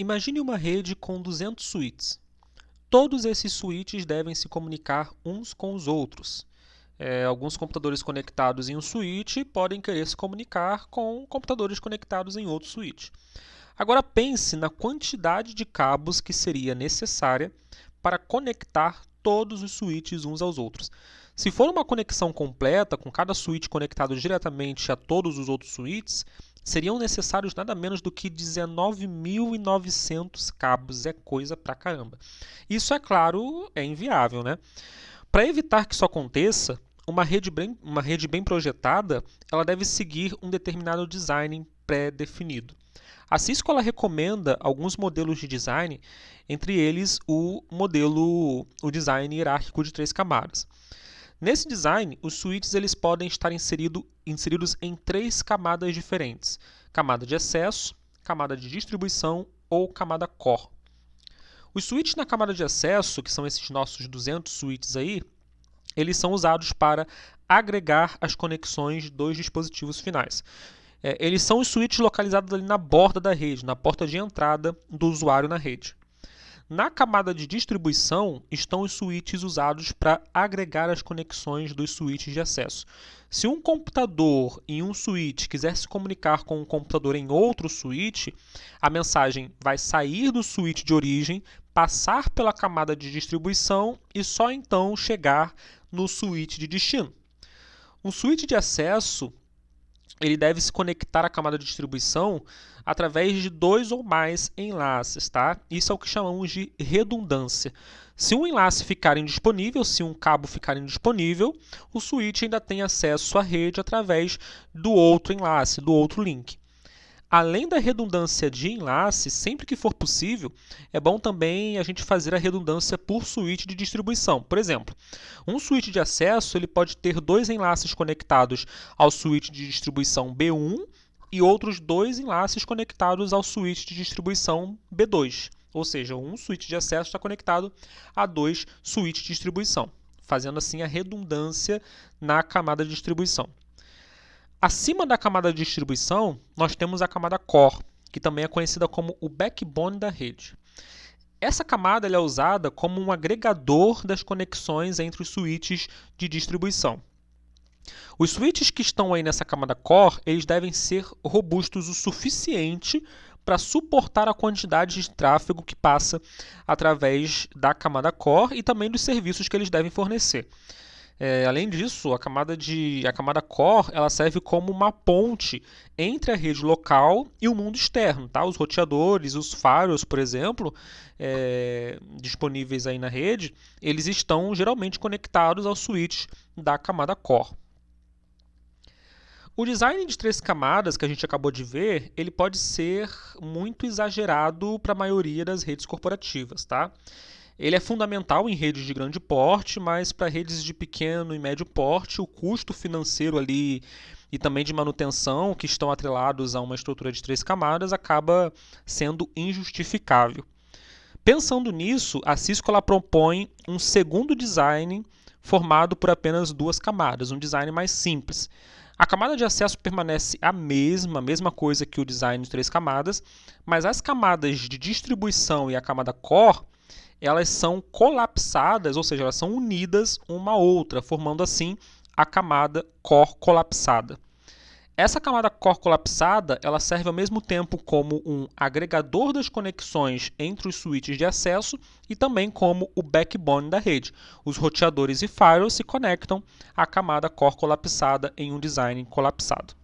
Imagine uma rede com 200 switches. Todos esses switches devem se comunicar uns com os outros. Alguns computadores conectados em um switch podem querer se comunicar com computadores conectados em outro switch. Agora pense na quantidade de cabos que seria necessária para conectar todos os switches uns aos outros. Se for uma conexão completa, com cada switch conectado diretamente a todos os outros switches, seriam necessários nada menos do que 19.900 cabos. É coisa pra caramba. Isso, é claro, é inviável, né? Para evitar que isso aconteça, uma rede bem projetada, ela deve seguir um determinado design pré-definido. A Cisco ela recomenda alguns modelos de design, entre eles o design hierárquico de 3 camadas. Nesse design, os switches eles podem estar inseridos em 3 camadas diferentes: camada de acesso, camada de distribuição ou camada core. Os switches na camada de acesso, que são esses nossos 200 switches aí, eles são usados para agregar as conexões dos dispositivos finais. Eles são os switches localizados ali na borda da rede, na porta de entrada do usuário na rede. Na camada de distribuição estão os switches usados para agregar as conexões dos switches de acesso. Se um computador em um switch quiser se comunicar com um computador em outro switch, a mensagem vai sair do switch de origem, passar pela camada de distribuição e só então chegar no switch de destino. Um switch de acesso ele deve se conectar à camada de distribuição através de 2 ou mais enlaces, tá? Isso é o que chamamos de redundância. Se um enlace ficar indisponível, se um cabo ficar indisponível, o switch ainda tem acesso à rede através do outro enlace, do outro link. Além da redundância de enlace, sempre que for possível, é bom também a gente fazer a redundância por switch de distribuição. Por exemplo, um switch de acesso ele pode ter 2 enlaces conectados ao switch de distribuição B1 e outros 2 enlaces conectados ao switch de distribuição B2. Ou seja, um switch de acesso está conectado a 2 switches de distribuição, fazendo assim a redundância na camada de distribuição. Acima da camada de distribuição, nós temos a camada core, que também é conhecida como o backbone da rede. Essa camada é usada como um agregador das conexões entre os switches de distribuição. Os switches que estão aí nessa camada core, eles devem ser robustos o suficiente para suportar a quantidade de tráfego que passa através da camada core e também dos serviços que eles devem fornecer. Além disso, a camada core ela serve como uma ponte entre a rede local e o mundo externo. Tá? Os roteadores, os firewalls, por exemplo, disponíveis aí na rede, eles estão geralmente conectados ao switch da camada core. O design de 3 camadas que a gente acabou de ver, ele pode ser muito exagerado para a maioria das redes corporativas, tá? Ele é fundamental em redes de grande porte, mas para redes de pequeno e médio porte, o custo financeiro ali e também de manutenção, que estão atrelados a uma estrutura de 3 camadas, acaba sendo injustificável. Pensando nisso, a Cisco ela propõe um segundo design formado por apenas 2 camadas, um design mais simples. A camada de acesso permanece a mesma coisa que o design de 3 camadas, mas as camadas de distribuição e a camada core elas são colapsadas, ou seja, elas são unidas uma à outra, formando assim a camada core colapsada. Essa camada core colapsada ela serve ao mesmo tempo como um agregador das conexões entre os switches de acesso e também como o backbone da rede. Os roteadores e firewalls se conectam à camada core colapsada em um design colapsado.